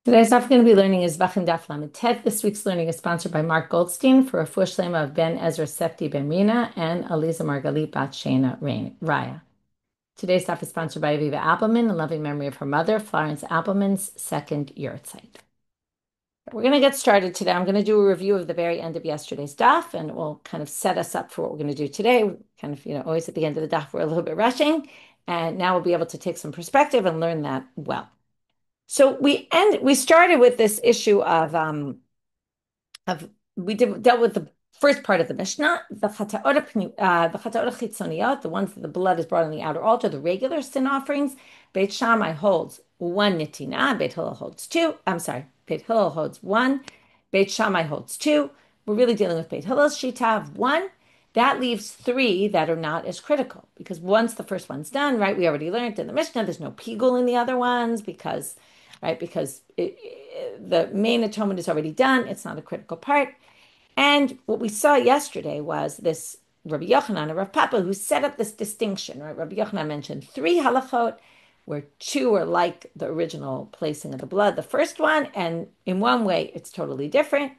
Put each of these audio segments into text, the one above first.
Today's daf we're going to be learning is Zevachim daf lamed tet. This week's learning is sponsored by Mark Goldstein for a fush shlema of Ben Ezra Sefti Ben Rina and Aliza Margalit Bat Shana Raya. Today's daf is sponsored by Aviva Appelman in loving memory of her mother, Florence Appelman's second yahrzeit. We're going to get started today. I'm going to do a review of the very end of yesterday's daf, and it will kind of set us up for what we're going to do today. Kind of, always at the end of the daf, we're a little bit rushing, and now we'll be able to take some perspective and learn that well. So we started with this issue of dealt with the first part of the Mishnah, the chata'ot chitzoniyot, the ones that the blood is brought on the outer altar, the regular sin offerings. Beit Shammai holds one nitina, Beit Hillel holds two. I'm sorry, Beit Hillel holds one, Beit Shammai holds two. We're really dealing with Beit Hillel's shita of one. That leaves three that are not as critical because once the first one's done, right? We already learned in the Mishnah there's no pigul in the other ones because the main atonement is already done. It's not a critical part. And what we saw yesterday was this Rabbi Yochanan and Rav Papa who set up this distinction, right? Rabbi Yochanan mentioned three halachot, where two are like the original placing of the blood, the first one, and in one way it's totally different.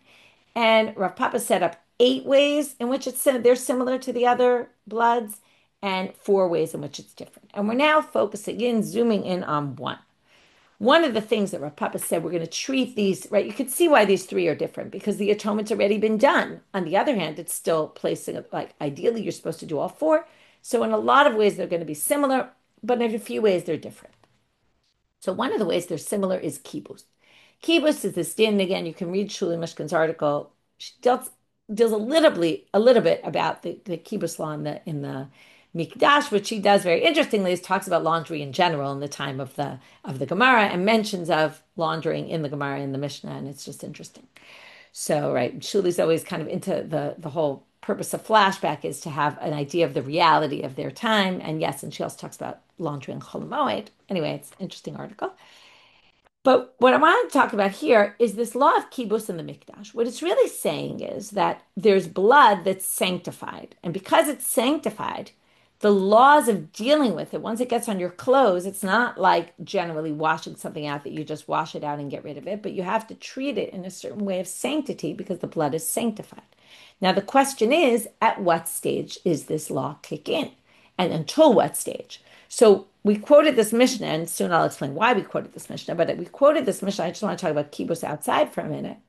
And Rav Papa set up 8 ways in which they're similar to the other bloods, and 4 ways in which it's different. And we're now focusing in, zooming in on one. One of the things that Rav Papa said, we're going to treat these, right? You could see why these three are different because the atonement's already been done. On the other hand, it's still placing, like ideally, you're supposed to do all four. So in a lot of ways, they're going to be similar, but in a few ways, they're different. So one of the ways they're similar is kibus. Kibus is this din, again, you can read Shuli Mishkan's article. She deals a little bit about the kibus law in the Mikdash, which she does very interestingly, is talks about laundry in general in the time of the Gemara and mentions of laundering in the Gemara in the Mishna, and it's just interesting. So, right, Shuli's always kind of into the whole purpose of flashback is to have an idea of the reality of their time. And yes, and she also talks about laundry in Chol Hamoed. Anyway, it's an interesting article. But what I want to talk about here is this law of kibus in the Mikdash. What it's really saying is that there's blood that's sanctified. And because it's sanctified, the laws of dealing with it, once it gets on your clothes, it's not like generally washing something out that you just wash it out and get rid of it, but you have to treat it in a certain way of sanctity because the blood is sanctified. Now, the question is, at what stage is this law kick in? And until what stage? So we quoted this Mishnah, and soon I'll explain why we quoted this Mishnah, but we quoted this Mishnah. I just want to talk about kibus outside for a minute.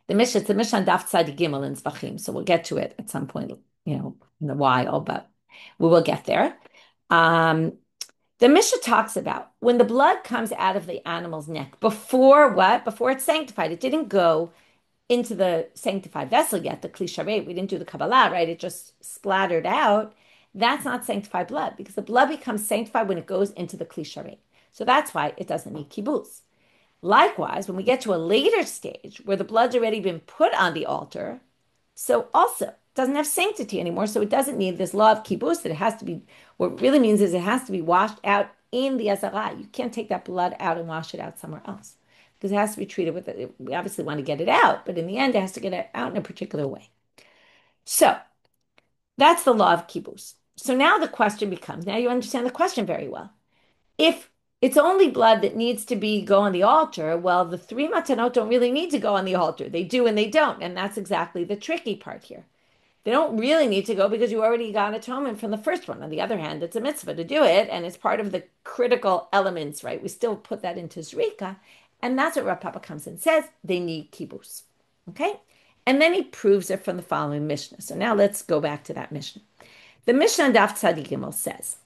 It's the Mishnah Daf Tzadi Gimel in Zevachim, so we'll get to it at some point, in a while, but we will get there. The Mishnah talks about when the blood comes out of the animal's neck, before what? Before it's sanctified. It didn't go into the sanctified vessel yet, the kli sharet. We didn't do the Kabbalah, right? It just splattered out. That's not sanctified blood because the blood becomes sanctified when it goes into the kli sharet. So that's why it doesn't need kibus. Likewise, when we get to a later stage where the blood's already been put on the altar, so also it doesn't have sanctity anymore, so it doesn't need this law of kibus that it has to be, what it really means is it has to be washed out in the Azara. You can't take that blood out and wash it out somewhere else because it has to be treated with it. We obviously want to get it out, but in the end, it has to get it out in a particular way. So that's the law of kibus. So now the question becomes, now you understand the question very well. If it's only blood that needs to go on the altar, well, the three matanot don't really need to go on the altar. They do and they don't. And that's exactly the tricky part here. They don't really need to go because you already got atonement from the first one. On the other hand, it's a mitzvah to do it, and it's part of the critical elements, right? We still put that into Zrika, and that's what Rav Papa comes and says. They need kibus, okay? And then he proves it from the following Mishnah. So now let's go back to that Mishnah. The Mishnah Daf Tzadi Gimel says,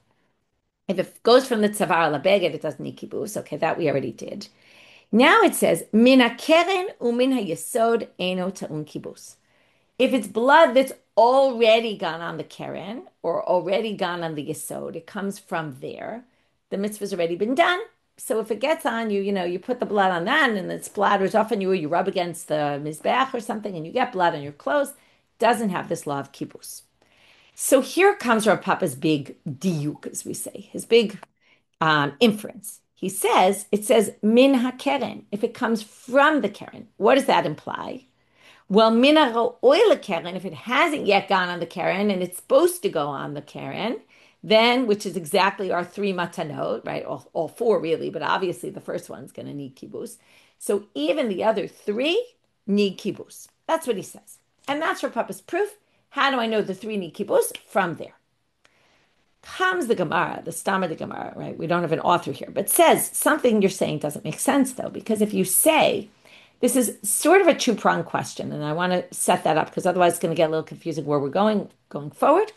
if it goes from the tzavar labeged, it doesn't need kibus. Okay, that we already did. Now it says, min hakeren umin hayesod eno ta'un kibus. If it's blood that's already gone on the keren or already gone on the yesod, it comes from there. The mitzvah's already been done. So if it gets on you, you put the blood on that and it splatters off on you, or you rub against the mizbeach or something and you get blood on your clothes, doesn't have this law of kibus. So here comes Rav Papa's big diuk, as we say, his big inference. It says min hakeren. If it comes from the keren, what does that imply? Well, min oil keren, if it hasn't yet gone on the keren and it's supposed to go on the keren, Then, which is exactly our three matanot, right? All four really, but obviously the first one's going to need kibus. So even the other three need kibus. That's what he says. And that's Rav Papa's proof. How do I know the three need kibus? From there. Comes the Gemara, the stam of the Gemara, right? We don't have an author here, but says something you're saying doesn't make sense though, because if you say, this is sort of a two-pronged question, and I want to set that up because otherwise it's going to get a little confusing where we're going forward.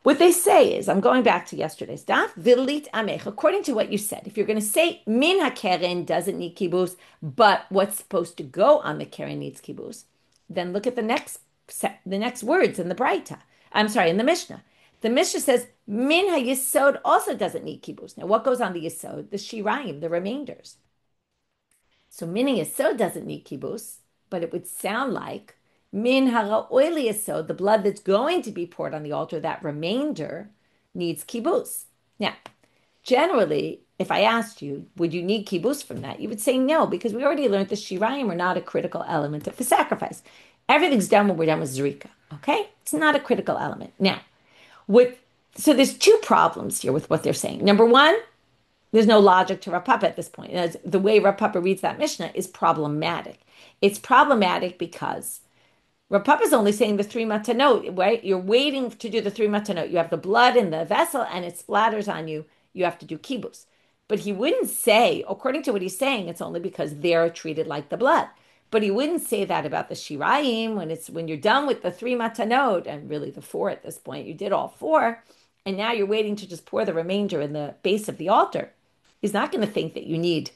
What they say is, I'm going back to yesterday's daf, vilit amech, according to what you said, if you're going to say min hakeren doesn't need kibus, but what's supposed to go on the keren needs kibus, then look at the next words in the Braita. I'm sorry, in the Mishna. The Mishna says min hayisod also doesn't need kibus. Now, what goes on the yisod? The shirayim, the remainders. So min hayisod doesn't need kibus, but it would sound like min hara'oi yisod, the blood that's going to be poured on the altar, that remainder needs kibus. Now, generally, if I asked you, would you need kibus from that? You would say no, because we already learned the shirayim are not a critical element of the sacrifice. Everything's done when we're done with zrika, okay? It's not a critical element. Now, so there's two problems here with what they're saying. Number one, there's no logic to Rav Papa at this point. The way Rav Papa reads that Mishnah is problematic. It's problematic because Rav Papa's only saying the three matanot, right? You're waiting to do the three matanot. You have the blood in the vessel and it splatters on you. You have to do kibus. But he wouldn't say, according to what he's saying, it's only because they're treated like the blood. But he wouldn't say that about the shirayim when you're done with the three matanot, and really the four at this point. You did all four, and now you're waiting to just pour the remainder in the base of the altar. He's not going to think that you need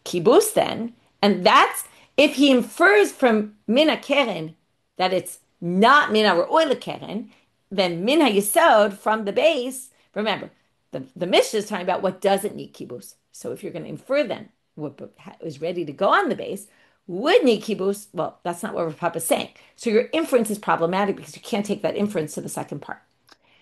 kibus then. And that's, if he infers from min hakeren that it's not min hara'oi keren, then min hayisod from the base, remember, the Mishnah is talking about what doesn't need kibus. So if you're going to infer then what is ready to go on the base, would need kibus, well, that's not what Rav Papa is saying. So your inference is problematic because you can't take that inference to the second part.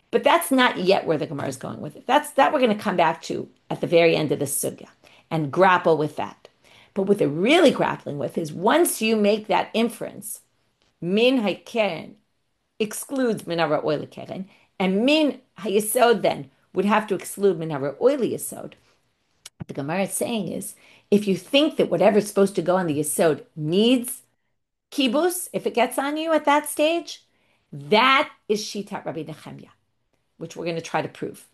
But that's not yet where the Gemara is going with it. That we're going to come back to at the very end of the sugya and grapple with that. But what they're really grappling with is once you make that inference, min hakeren excludes min hara'oi keren, and min hayisod then would have to exclude min hara'oi yisod. What the Gemara is saying is, if you think that whatever's supposed to go on the yisod needs kibus, if it gets on you at that stage, that is shitat Rabbi Nechemia, which we're going to try to prove.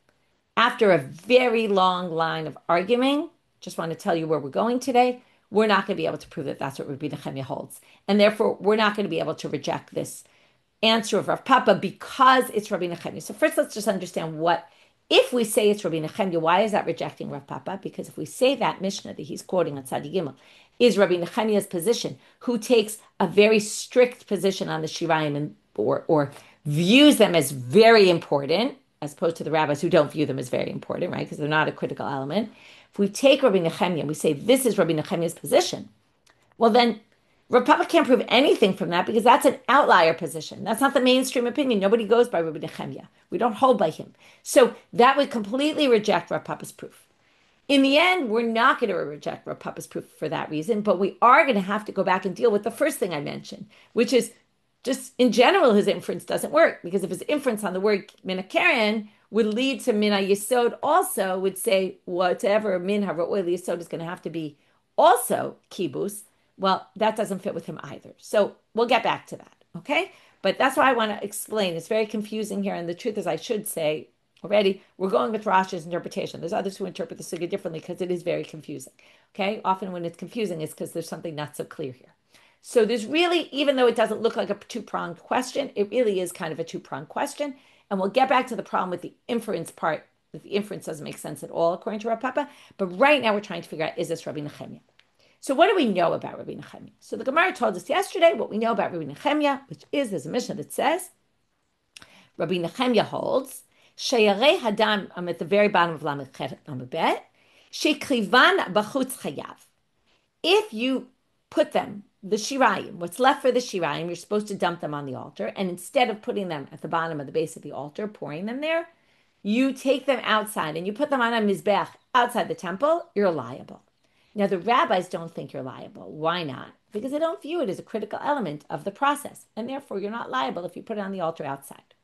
After a very long line of arguing, just want to tell you where we're going today, we're not going to be able to prove that that's what Rabbi Nechemia holds. And therefore, we're not going to be able to reject this answer of Rav Papa because it's Rabbi Nechemia. So first, let's just understand if we say it's Rabbi Nechemia, why is that rejecting Rav Papa? Because if we say that Mishnah that he's quoting on Tzadi Gimel is Rabbi Nechemia's position, who takes a very strict position on the shirayim or views them as very important, as opposed to the rabbis who don't view them as very important, right? Because they're not a critical element. If we take Rabbi Nechemia and we say this is Rabbi Nechemia's position, well then Rav Papa can't prove anything from that because that's an outlier position. That's not the mainstream opinion. Nobody goes by Rabbi Nechemia. We don't hold by him. So that would completely reject Rav Papa's proof. In the end, we're not going to reject Rav Papa's proof for that reason, but we are going to have to go back and deal with the first thing I mentioned, which is just in general, his inference doesn't work because if his inference on the word min hakeren would lead to min hayisod also would say whatever min hara'oi yisod is going to have to be also kibus. Well, that doesn't fit with him either. So we'll get back to that, okay? But that's why I want to explain. It's very confusing here. And the truth is, I should say already, we're going with Rashi's interpretation. There's others who interpret the sugya differently because it is very confusing, okay? Often when it's confusing, it's because there's something not so clear here. So there's really, even though it doesn't look like a two-pronged question, it really is kind of a two-pronged question. And we'll get back to the problem with the inference part. That the inference doesn't make sense at all, according to Rav Papa. But right now we're trying to figure out, is this Rabbi Nechemia? So what do we know about Rabbi Nechemia? So the Gemara told us yesterday what we know about Rabbi Nechemia, which is, there's a Mishnah that says, Rabbi Nechemia holds, Sheyarei Hadran, I'm at the very bottom of Lamed Bet, Shekrivan Bachutz Chayav. If you put them, the shirayim, what's left for the shirayim, you're supposed to dump them on the altar, and instead of putting them at the bottom of the base of the altar, pouring them there, you take them outside and you put them on a mizbeach outside the temple, you're liable. Now, the rabbis don't think you're liable. Why not? Because they don't view it as a critical element of the process, and therefore you're not liable if you put it on the altar outside.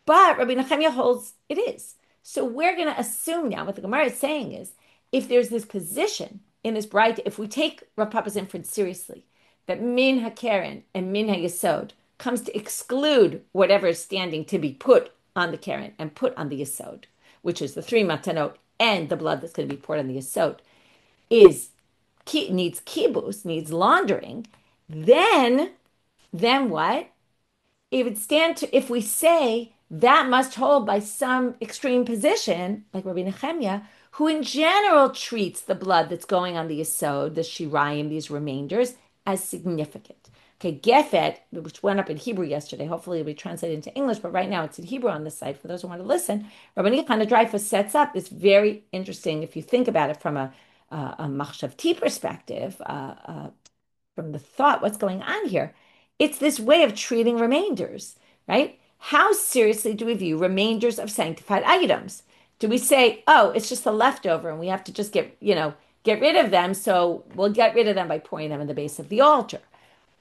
But Rabbi Nechemia holds it is. So we're going to assume now what the Gemara is saying is if there's this position in this bright, if we take Rav Papa's inference seriously, that min hakeren and min hayesod comes to exclude whatever is standing to be put on the keren and put on the yesod, which is the three matanot and the blood that's going to be poured on the yesod, needs kibus, needs laundering, then what? It would stand to, if we say that must hold by some extreme position, like Rabbi Nechemia, who in general treats the blood that's going on the yesod, the shirayim, these remainders, as significant. Okay, gefet, which went up in Hebrew yesterday, hopefully it'll be translated into English, but right now it's in Hebrew on the site for those who want to listen. Rabbanit kind of Dreyfus sets up this very interesting, if you think about it from a machshavti perspective, from the thought, what's going on here? It's this way of treating remainders, right? How seriously do we view remainders of sanctified items? Do we say, oh, it's just a leftover and we have to just get rid of them, so we'll get rid of them by pouring them in the base of the altar?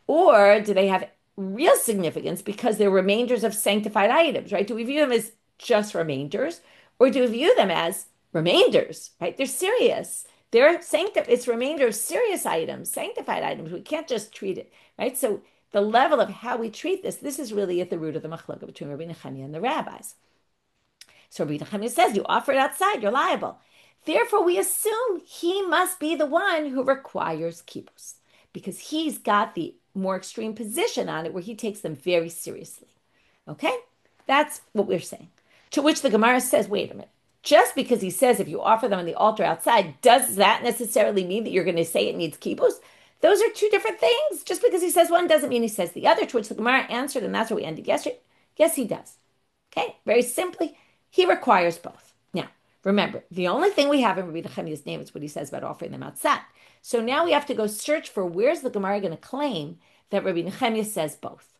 Or do they have real significance because they're remainders of sanctified items, right? Do we view them as just remainders, or do we view them as remainders, right? They're serious. It's remainder of serious items, sanctified items. We can't just treat it, right? So the level of how we treat this is really at the root of the machloka between Rabbi Nechemia and the rabbis. So Rabbi Nechemia says, you offer it outside, you're liable. Therefore, we assume he must be the one who requires kibus, because he's got the more extreme position on it where he takes them very seriously. Okay? That's what we're saying. To which the Gemara says, wait a minute. Just because he says if you offer them on the altar outside, does that necessarily mean that you're going to say it needs kibus? Those are two different things. Just because he says one doesn't mean he says the other, to which the Gemara answered, and that's where we ended yesterday. Yes, he does. Okay? Very simply, he requires both. Now, remember, the only thing we have in Rabbi Nechemia's name is what he says about offering them outside. So now we have to go search for where's the Gemara going to claim that Rabbi Nechemia says both.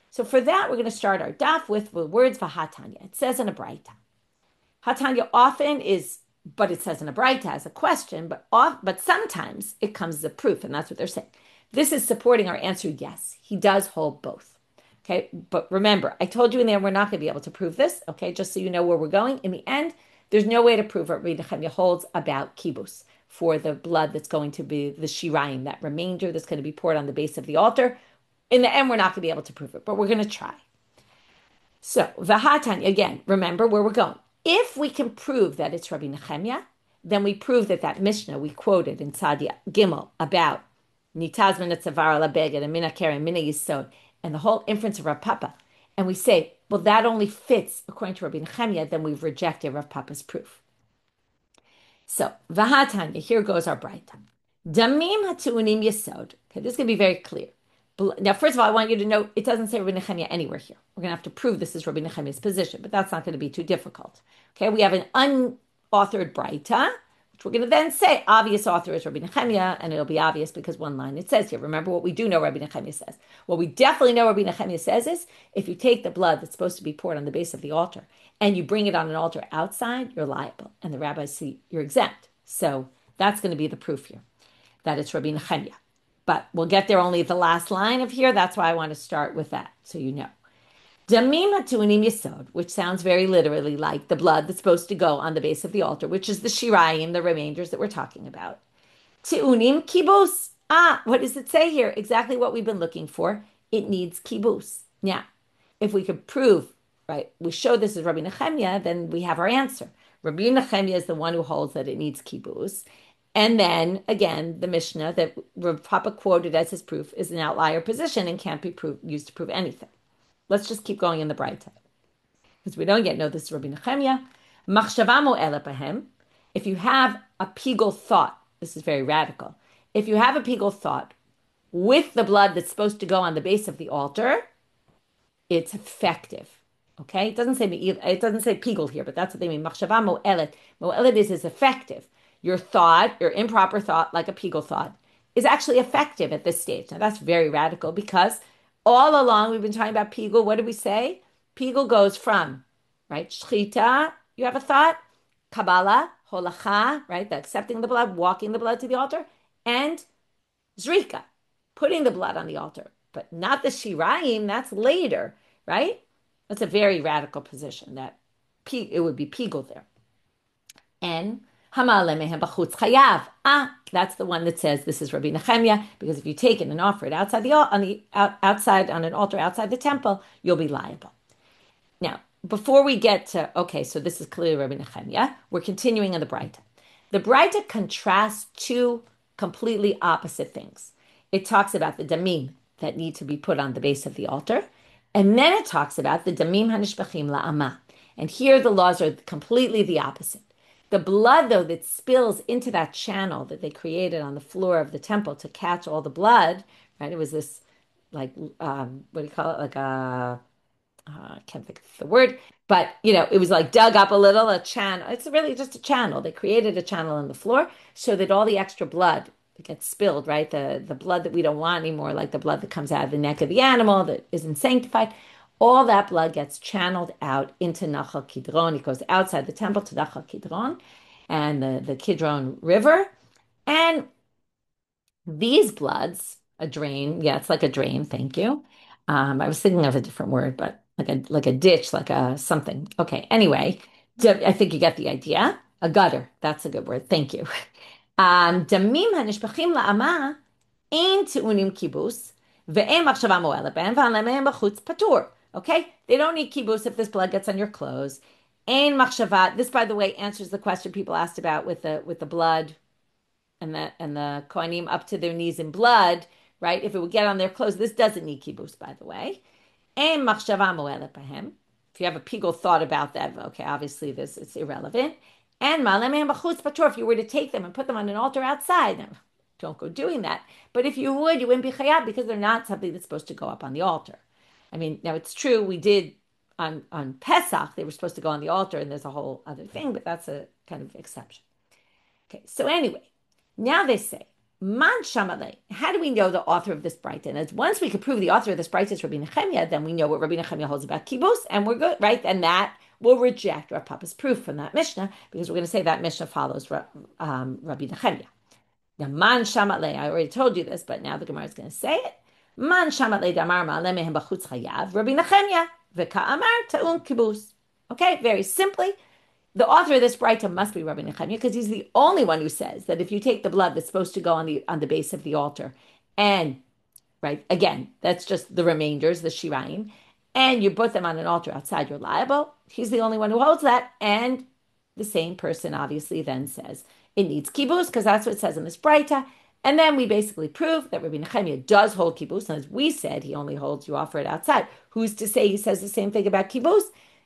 So for that, we're going to start our daf with the words Vahatanya. It says in a Braita. Hatanya often is, but it says in a Braita as a question, but sometimes it comes as a proof, and that's what they're saying. This is supporting our answer, yes, he does hold both. Okay, but remember, I told you in there we're not going to be able to prove this, okay, just so you know where we're going. In the end, there's no way to prove what Rabbi Nechemia holds about kibus for the blood that's going to be the shirayim, that remainder that's going to be poured on the base of the altar. In the end, we're not going to be able to prove it, but we're going to try. So, Vahatanya, again, remember where we're going. If we can prove that it's Rabbi Nechemia, then we prove that Mishnah we quoted in Sadia Gimel about Nitaz min Azara labeged and mina keren mina yisod and the whole inference of Rav Papa, and we say, well, that only fits according to Rabbi Nechemia, then we've rejected Rav Papa's proof. So, Vahatanya, here goes our Braita. Damim hatuunim yisod. Okay, this is going to be very clear. Now, first of all, I want you to note, it doesn't say Rabbi Nechemia anywhere here. We're going to have to prove this is Rabbi Nechemia's position, but that's not going to be too difficult. Okay, we have an unauthored Braita, which we're going to then say, obvious author is Rabbi Nechemia, and it'll be obvious because one line it says here. Remember what we do know Rabbi Nechemia says. What we definitely know Rabbi Nechemia says is, if you take the blood that's supposed to be poured on the base of the altar, and you bring it on an altar outside, you're liable. And the rabbis see you're exempt. So that's going to be the proof here, that it's Rabbi Nechemia. But we'll get there only at the last line of here. That's why I want to start with that, so you know. Damim hatuunim yisod, which sounds very literally like the blood that's supposed to go on the base of the altar, which is the shirayim, the remainders that we're talking about. Tiunim kibus. What does it say here? Exactly what we've been looking for. It needs kibus. Now, if we could prove, right, we show this is Rabbi Nechemia, then we have our answer. Rabbi Nechemia is the one who holds that it needs kibus. And then, again, the Mishna that Rav Papa quoted as his proof is an outlier position and can't be used to prove anything. Let's just keep going in the Braita. Because we don't yet know this is Rabbi Nechemia. Machshava mo'ela b'hem. If you have a pigul thought, this is very radical. If you have a pigul thought with the blood that's supposed to go on the base of the altar, it's effective. Okay? It doesn't say pigul here, but that's what they mean. Machshava mo'elet. Mo'elet is effective. Your thought, your improper thought, like a pigul thought, is actually effective at this stage. Now, that's very radical because all along we've been talking about pigul. What did we say? Pigul goes from, right, shchita, you have a thought, kabbalah, holacha, right, the accepting the blood, walking the blood to the altar, and zrika, putting the blood on the altar. But not the shirayim, that's later, right? That's a very radical position that it would be pigul there. And Hamale mehem b'chutz chayav. That's the one that says this is Rabbi Nechemia, because if you take it and offer it outside outside on an altar outside the temple, you'll be liable. Now, before we get to okay, so this is clearly Rabbi Nechemia. We're continuing in the Breita. The Breita contrasts two completely opposite things. It talks about the damim that need to be put on the base of the altar, and then it talks about the damim hanishbachim la'ama. And here the laws are completely the opposite. The blood, though, that spills into that channel that they created on the floor of the temple to catch all the blood, right? It was this, like, what do you call it? Like I can't think of the word, but it was like dug up a little, a channel. It's really just a channel. They created a channel on the floor so that all the extra blood that gets spilled, right? The blood that we don't want anymore, like the blood that comes out of the neck of the animal that isn't sanctified, all that blood gets channeled out into Nachal Kidron. It goes outside the temple to Nachal Kidron and the Kidron River. And these bloods, a drain, yeah, it's like a drain, thank you. I was thinking of a different word, but like a ditch, like a something. Okay, anyway, I think you get the idea. A gutter, that's a good word, thank you. Damim hanishbachim la'ama ein te'unim kibus ve'en machshava mo'elet behem v'alemehem b'chutz patur. Okay, they don't need kibus if this blood gets on your clothes. Ein machshava. This, by the way, answers the question people asked about with the blood and the kohanim up to their knees in blood, right? If it would get on their clothes, this doesn't need kibus, by the way. Ein machshava mo'elet behem. If you have a pigul thought about that, okay, obviously it's irrelevant. And ma'alemehem b'chutz patur. If you were to take them and put them on an altar outside, now, don't go doing that. But if you would, you wouldn't be chayav because they're not something that's supposed to go up on the altar. I mean, now it's true we did on Pesach, they were supposed to go on the altar, and there's a whole other thing, but that's a kind of exception. Okay, so anyway, now they say, Man Shamalei. How do we know the author of this Breita? And as once we could prove the author of this Breita is Rabbi Nechemia, then we know what Rabbi Nechemia holds about kibus, and we're good, right? And that will reject Rav Papa's proof from that Mishna, because we're going to say that Mishna follows Rabbi Nechemia. Now, Man Shamalei, I already told you this, but now the Gemara is going to say it. Man shamat damar ma'alemehem b'chutz chayav, Rabbi Nechemia, v'ka'amar ta'un kibus. Okay, very simply, the author of this Breita must be Rabbi Nechemia because he's the only one who says that if you take the blood that's supposed to go on the base of the altar, and right again, that's just the remainders, the shirayim, and you put them on an altar outside, you're liable. He's the only one who holds that, and the same person obviously then says it needs kibus because that's what it says in this Breita. And then we basically prove that Rabbi Nechemia does hold kibus. And as we said, he only holds you offer it outside. Who's to say he says the same thing about kibus?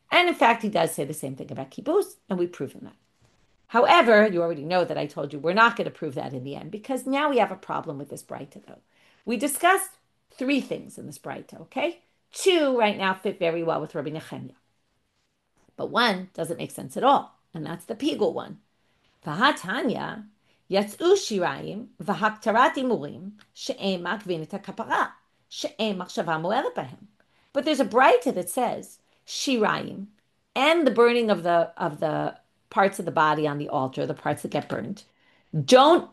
And in fact, he does say the same thing about kibus, and we've proven that. However, you already know that I told you we're not going to prove that in the end, because now we have a problem with this Breita, though. We discussed three things in this Breita, okay? Two right now fit very well with Rabbi Nechemia. But one doesn't make sense at all, and that's the pigul one. V'hatanya, Yatzu shirayim v'haktarat imurim she'em makvin et hakapara she'em machshava mo'elet behem. But there's a Breita that says shirayim and the burning of the parts of the body on the altar, the parts that get burned, don't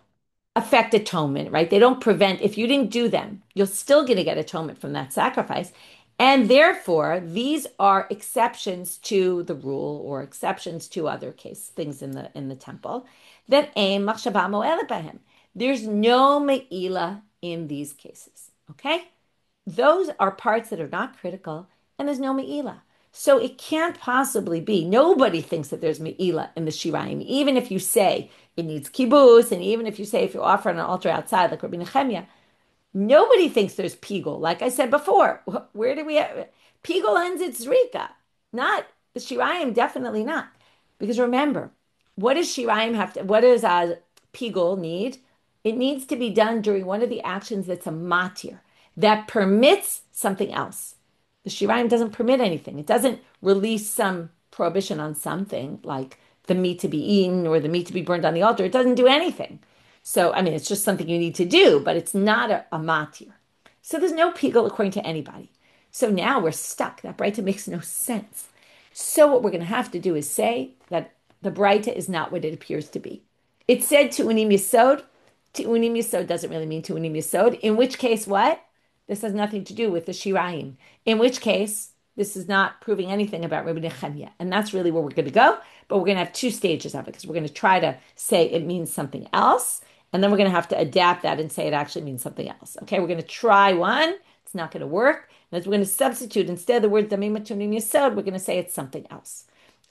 affect atonement, right? They don't prevent. If you didn't do them, you're still going to get atonement from that sacrifice. And therefore, these are exceptions to the rule or exceptions to other things in the temple. That aim machshava mo'elet behem. There's no me'ila in these cases. Okay, those are parts that are not critical, and there's no me'ila. So it can't possibly be. Nobody thinks that there's me'ila in the shirayim, even if you say it needs kibus, and even if you say if you offer on an altar outside, like Rabbi Nechemia, nobody thinks there's pigul. Like I said before, where do we have pigul ends its zrika? Not the shirayim, definitely not. Because remember, what does shirayim have to? What does pigul need? It needs to be done during one of the actions that's a matir that permits something else. The shirayim doesn't permit anything. It doesn't release some prohibition on something like the meat to be eaten or the meat to be burned on the altar. It doesn't do anything. So, I mean, it's just something you need to do, but it's not a matir. So there's no pigul according to anybody. So now we're stuck. That Breita makes no sense. So what we're going to have to do is say that the Breita is not what it appears to be. It said tu'unim yisod. Tu'unim yisod doesn't really mean tu'unim yisod. In which case, what? This has nothing to do with the shirayim. In which case, this is not proving anything about Rabbi Nechemia. And that's really where we're going to go. But we're going to have two stages of it because we're going to try to say it means something else. And then we're going to have to adapt that and say it actually means something else. Okay, we're going to try one. It's not going to work. And as we're going to substitute, instead of the word damim matunim yesod, we're going to say it's something else.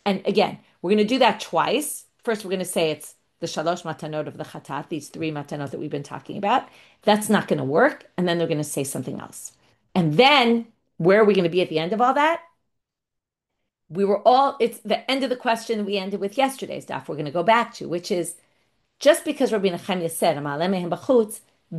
And again, we're going to do that twice. First, we're going to say it's the shalosh matanot of the chatat, these three matanot that we've been talking about. That's not going to work. And then they're going to say something else. And then where are we going to be at the end of all that? It's the end of the question we ended with yesterday's daf. We're going to go back to, which is just because Rabbi Nechemia said,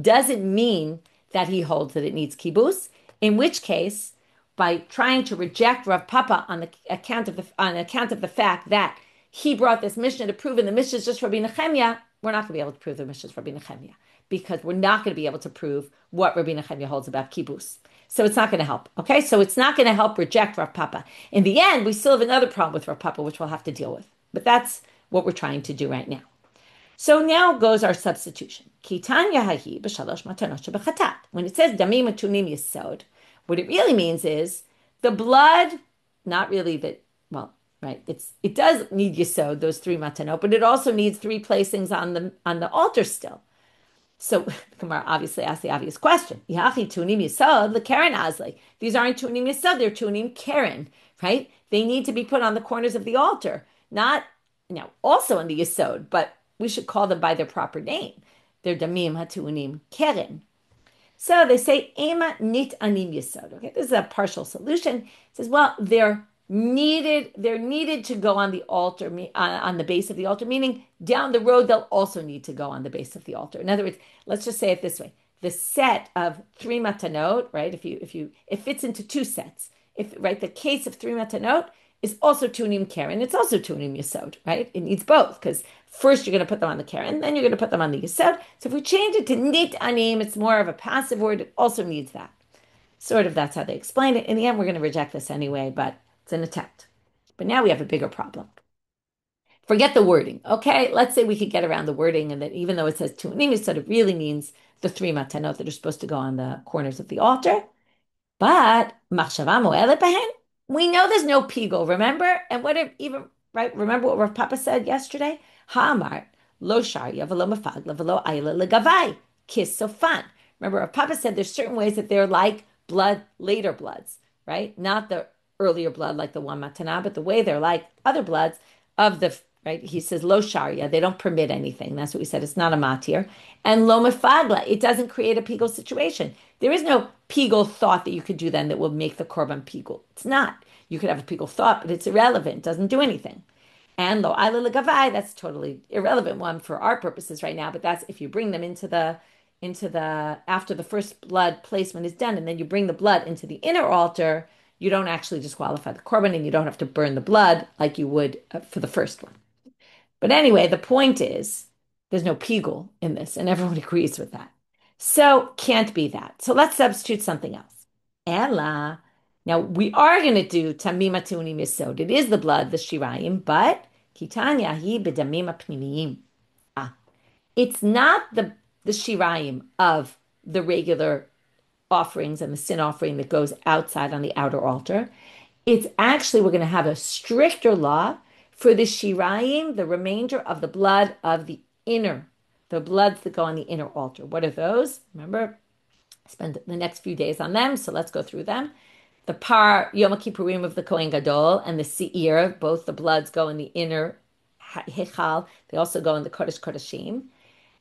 doesn't mean that he holds that it needs kibus, in which case, by trying to reject Rav Papa on account of the fact that he brought this Mishna to prove, and the Mishna is just Rabbi Nechemia, we're not going to be able to prove the Mishna is Rabbi Nechemia because we're not going to be able to prove what Rabbi Nechemia holds about kibus. So it's not going to help. Okay, so it's not going to help reject Rav Papa. In the end, we still have another problem with Rav Papa, which we'll have to deal with. But that's what we're trying to do right now. So now goes our substitution. Kitanya hahi b'shalosh matanot shebechatat. When it says damim matunim yesod, what it really means is the blood, not really that, well, right, it does need yesod, those three matanot, but it also needs three placings on the altar still. So the Gemara obviously asks the obvious question. Yachi tunim yesod lekeren azli. These aren't tunim yesod, they're tunim keren, right? They need to be put on the corners of the altar, not now also on the yesod, but we should call them by their proper name. They're damim hatunim keren. So they say ema nit anim yesod. Okay, this is a partial solution. It says, well, they're needed to go on the altar, on the base of the altar, meaning down the road they'll also need to go on the base of the altar. In other words, let's just say it this way: the set of three matanot, right? It fits into two sets. The case of three matanot is also tunim keren. It's also tunim yesod, right? It needs both because first you're going to put them on the keren, then you're going to put them on the yesod. So if we change it to nit anim, it's more of a passive word. It also needs that. Sort of that's how they explain it. In the end, we're going to reject this anyway, but it's an attempt. But now we have a bigger problem. Forget the wording, okay? Let's say we could get around the wording and that even though it says tunim yesod, it really means the three matanot that are supposed to go on the corners of the altar. But machshava moelet behen, we know there's no pigul, remember? And remember what Rav Papa said yesterday? Ha'amar, lo sharya v'lo mefagla v'lo ayla legavai, kiss sofan. Remember, Rav Papa said there's certain ways that they're like later bloods, right? Not the earlier blood like the one matana, but the way they're like other bloods of the, right? He says lo sharia, they don't permit anything. That's what we said. It's not a matir. And lo mefagla, it doesn't create a pigul situation. There is no pigul thought that you could do then that will make the korban pigul. It's not. You could have a pigul thought, but it's irrelevant. It doesn't do anything. And lo ayla legavai, that's totally irrelevant one for our purposes right now. But that's if you bring them into the after the first blood placement is done, and then you bring the blood into the inner altar, you don't actually disqualify the korban, and you don't have to burn the blood like you would for the first one. But anyway, the point is there's no pigul in this, and everyone agrees with that. So can't be that. So let's substitute something else. Ella. Now we are going to do tamim tunim yesod. It is the blood, the shirayim, but kitanya hi bedamim apnimiyim. It's not the shirayim of the regular offerings and the sin offering that goes outside on the outer altar. It's actually, we're going to have a stricter law for the shirayim, the remainder of the blood of the bloods that go on the inner altar. What are those? Remember, I spend the next few days on them, so let's go through them. The Yom Kippurim of the Kohen Gadol and the Seir, both the bloods go in the inner Hichal. They also go in the Kodesh Kodeshim.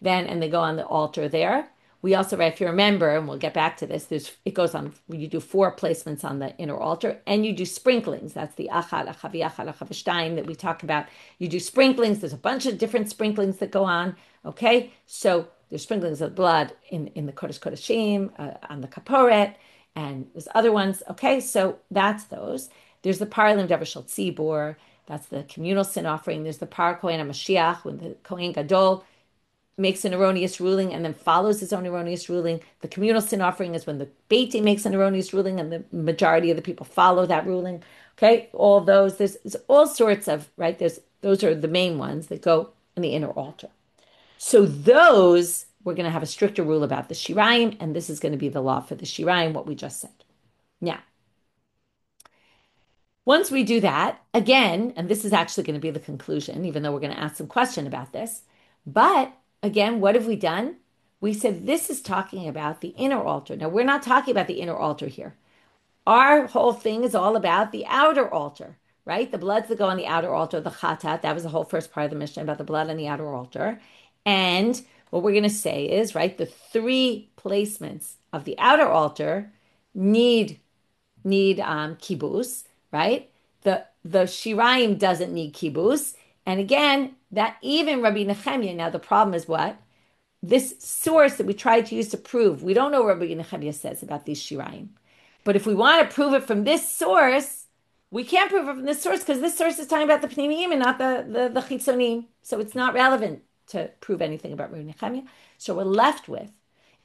And they go on the altar there. We also, if you remember, and we'll get back to this, it goes on, you do 4 placements on the inner altar, and you do sprinklings. That's the achad, achavi achad, achavishtayim that we talk about. You do sprinklings. There's a bunch of different sprinklings that go on, okay? So there's sprinklings of blood in the Kodesh Kodeshim, on the kaporet, and there's other ones, okay? So that's those. There's the Paralim Dever Shel Tzibur. That's the communal sin offering. There's the Par Kohen HaMashiach, when the Kohen Gadol makes an erroneous ruling and then follows his own erroneous ruling. The communal sin offering is when the Beit Din makes an erroneous ruling and the majority of the people follow that ruling. Okay, all those, there's all sorts of, right, those are the main ones that go in the inner altar. So those, we're going to have a stricter rule about the shirayim, and this is going to be the law for the shirayim, what we just said. Now, Once we do that, again, and this is actually going to be the conclusion, even though we're going to ask some question about this. But again, what have we done? We said this is talking about the inner altar. Now, we're not talking about the inner altar here. Our whole thing is all about the outer altar, right? The bloods that go on the outer altar, the chatat, that was the whole first part of the Mishnah about the blood on the outer altar. And what we're going to say is, right, the three placements of the outer altar need kibus, right? The shirayim doesn't need kibus. And again, that even Rabbi Nechemia, now the problem is what? This source that we tried to use to prove, we don't know what Rabbi Nechemia says about these shirayim. But if we want to prove it from this source, we can't prove it from this source because this source is talking about the pnimiyim and not the chitzonim. So it's not relevant to prove anything about Rabbi Nechemia. So we're left with,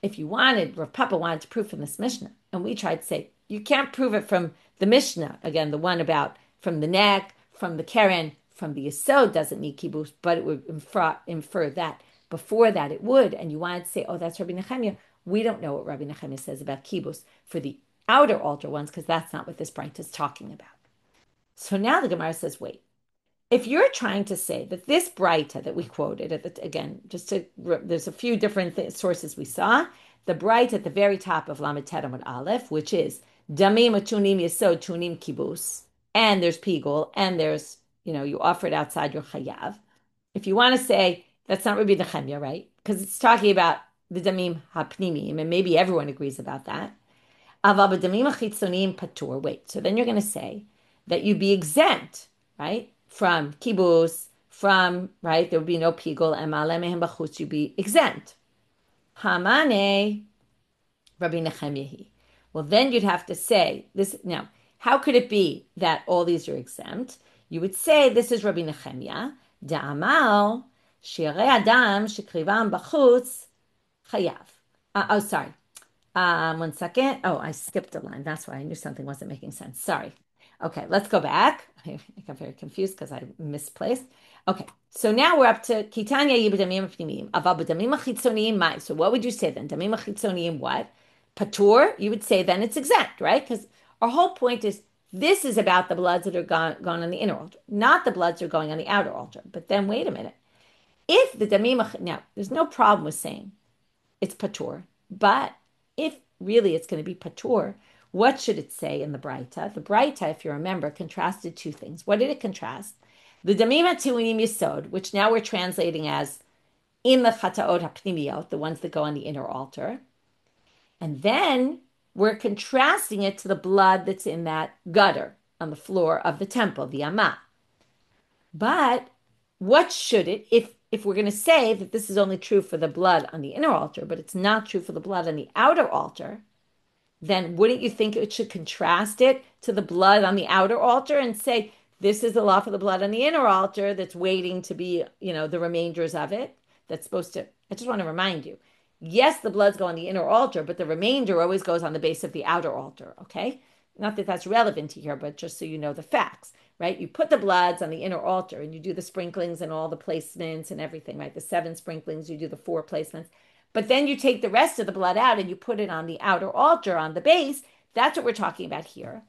if you wanted, Rav Papa wanted to prove from this Mishnah, and we tried to say, you can't prove it from the Mishnah, again, the one about from the neck, from the keren, from the yesod doesn't need kibus, but it would infer that before that it would, and you wanted to say, oh, that's Rabbi Nechemia. We don't know what Rabbi Nechemia says about kibus for the outer altar ones, because that's not what this bright is talking about. So now the Gemara says, wait, if you're trying to say that this Breita that we quoted, again, there's a few different sources we saw. The Breita at the very top of Lamed Tet Amud Aleph, which is Damim Tunim Yesod Tunim Kibus, and there's Pigul, and there's, you offer it outside your Chayav. If you want to say that's not Rabbi Nechemia, right? Because it's talking about the Damim HaPnimim, and maybe everyone agrees about that. Aval B'Damim HaChitzonim Patur. Wait, so then you're going to say that you'd be exempt, right? From kibus, right, there would be no pigul, and ma'aleh mehem b'chutz, you'd be exempt. Hamane, Rabbi Nechemia. Well, then you'd have to say this. Now, how could it be that all these are exempt? You would say this is Rabbi Nechemia. Da'amal shirei adam shekrivam b'chutz chayav. Sorry. 1 second. Oh, I skipped a line. That's why I knew something wasn't making sense. Sorry. Okay, let's go back. I got very confused because I misplaced. Okay, so now we're up to Kitanya Yibadamim Pnimim. Avabadamim Chitzoniyim Mai. So what would you say then? Damim Chitzoniyim what? Patur, you would say then it's exempt, right? Because our whole point is this is about the bloods that are gone on the inner altar, not the bloods that are going on the outer altar. But then wait a minute. If the Damim, now there's no problem with saying it's Patur, but if really it's going to be Patur, what should it say in the Breita? The Breita, if you remember, contrasted two things. What did it contrast? The Damim HaTuinim Yesod, which now we're translating as in the Chataot HaPnimiyot, the ones that go on the inner altar. And then we're contrasting it to the blood that's in that gutter on the floor of the temple, the Amah. But what should it, if we're going to say that this is only true for the blood on the inner altar, but it's not true for the blood on the outer altar, then wouldn't you think it should contrast it to the blood on the outer altar and say, this is the law for the blood on the inner altar that's waiting to be, the remainders of it? That's supposed to, I just want to remind you, yes, the bloods go on the inner altar, but the remainder always goes on the base of the outer altar, okay? Not that that's relevant here, but just so you know the facts, right? You put the bloods on the inner altar and you do the sprinklings and all the placements and everything, right? The 7 sprinklings, you do the 4 placements. But then you take the rest of the blood out and you put it on the outer altar on the base. That's what we're talking about here.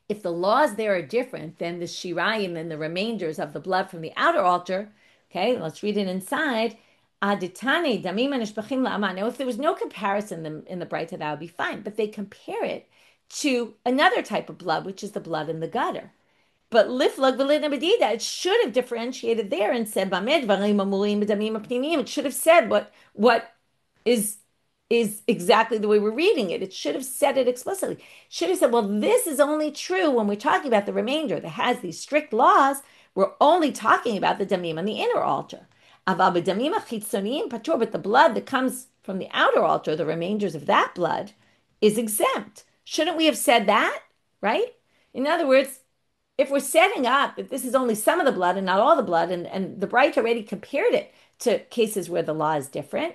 If the laws there are different than the shirayim and the remainders of the blood from the outer altar, okay, let's read it inside. Aditane damim anishbachim la'amah. Now, if there was no comparison in the Breita, that would be fine. But they compare it to another type of blood, which is the blood in the gutter. But liflag v'lidna bedida, it should have differentiated there and said bamed varim amurim b'damim apnimiyim. It should have said what is exactly the way we're reading it. It should have said it explicitly. It should have said, well, this is only true when we're talking about the remainder that has these strict laws. We're only talking about the damim on the inner altar. Aval b'damim achitzoniyim patur, but the blood that comes from the outer altar, the remainders of that blood, is exempt. Shouldn't we have said that, right? In other words, if we're setting up that this is only some of the blood and not all the blood, and the Bright already compared it to cases where the law is different,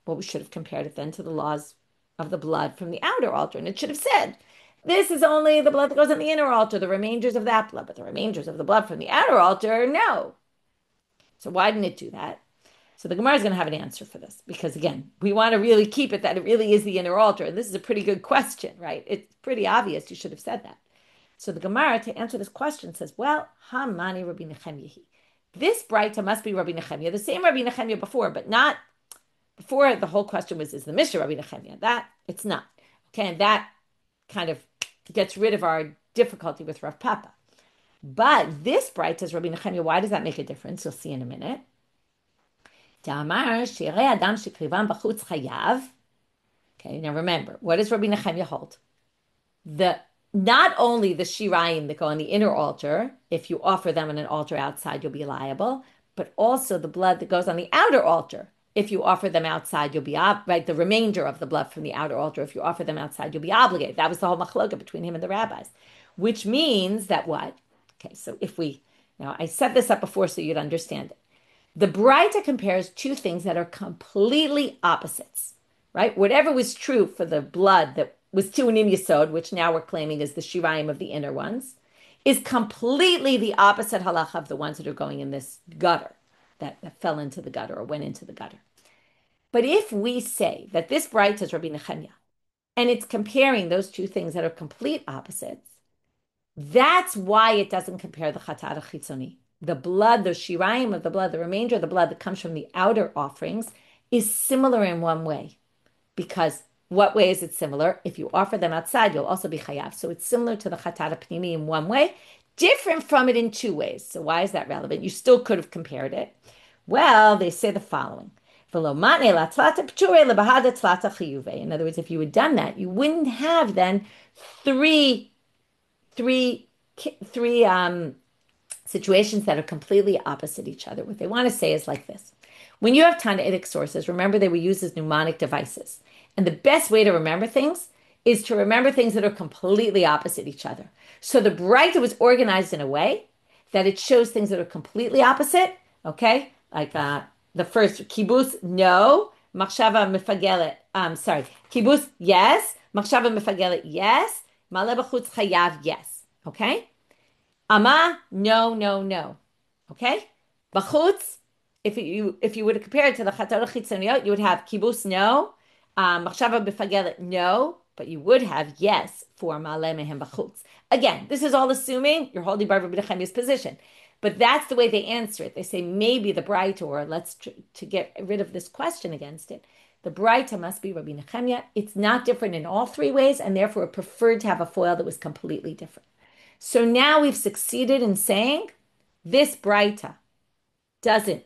well, we should have compared it then to the laws of the blood from the outer altar. And it should have said, this is only the blood that goes on the inner altar, the remainders of that blood, but the remainders of the blood from the outer altar, no. So why didn't it do that? So the Gemara is going to have an answer for this, because again, we want to really keep it that it really is the inner altar. And this is a pretty good question, right? It's pretty obvious you should have said that. So the Gemara, to answer this question, says, well, Hamani Rabbi Nechemia. This Braita must be Rabbi Nechemia, the same Rabbi Nechemia before, but not before. The whole question was, is the Mishna Rabbi Nechemia? That it's not. Okay, and that kind of gets rid of our difficulty with Rav Papa. But this Braita is Rabbi Nechemia. Why does that make a difference? You'll see in a minute. Okay, now remember, what does Rabbi Nechemia hold? Not only the shirayim that go on the inner altar, if you offer them on an altar outside, you'll be liable, but also the blood that goes on the outer altar. If you offer them outside, you'll be right. The remainder of the blood from the outer altar, if you offer them outside, you'll be obligated. That was the whole machloka between him and the rabbis, which means that what? Okay, so now I set this up before so you'd understand it. The Braita compares two things that are completely opposites, right? Whatever was true for the blood that was tu'unim yesod, which now we're claiming is the shirayim of the inner ones, is completely the opposite halacha of the ones that are going in this gutter, that fell into the gutter or went into the gutter. But if we say that this Braita is Rabbi Nechemia, and it's comparing those two things that are complete opposites, that's why it doesn't compare the chatat chitzoni. The blood, the shirayim of the blood, the remainder of the blood that comes from the outer offerings is similar in one way. Because what way is it similar? If you offer them outside, you'll also be chayav. So it's similar to the chatat pnimi in one way, different from it in two ways. So why is that relevant? You still could have compared it. Well, they say the following. In other words, if you had done that, you wouldn't have then three situations that are completely opposite each other. What they want to say is like this. When you have Tanaitic sources, remember they were used as mnemonic devices. And the best way to remember things is to remember things that are completely opposite each other. So the Braita was organized in a way that it shows things that are completely opposite, okay? Like the first, kibus, no. Machshava mefagelet, kibus, yes. Machshava mefagelet, yes. Maleh b'chutz chayav, yes. Okay? Ama, no, no, no. Okay? B'chutz, if you would compare it to the chatat chitzoniot, you would have kibus, no. Machshava mefagelet, no. But you would have yes for maleh mehem b'chutz. Again, this is all assuming you're holding Rabbi Nechemia's position. But that's the way they answer it. They say maybe the Braita, or to get rid of this question against it, the Braita must be Rabbi Nechemia. It's not different in all three ways, and therefore it preferred to have a foil that was completely different. So now we've succeeded in saying this Braita doesn't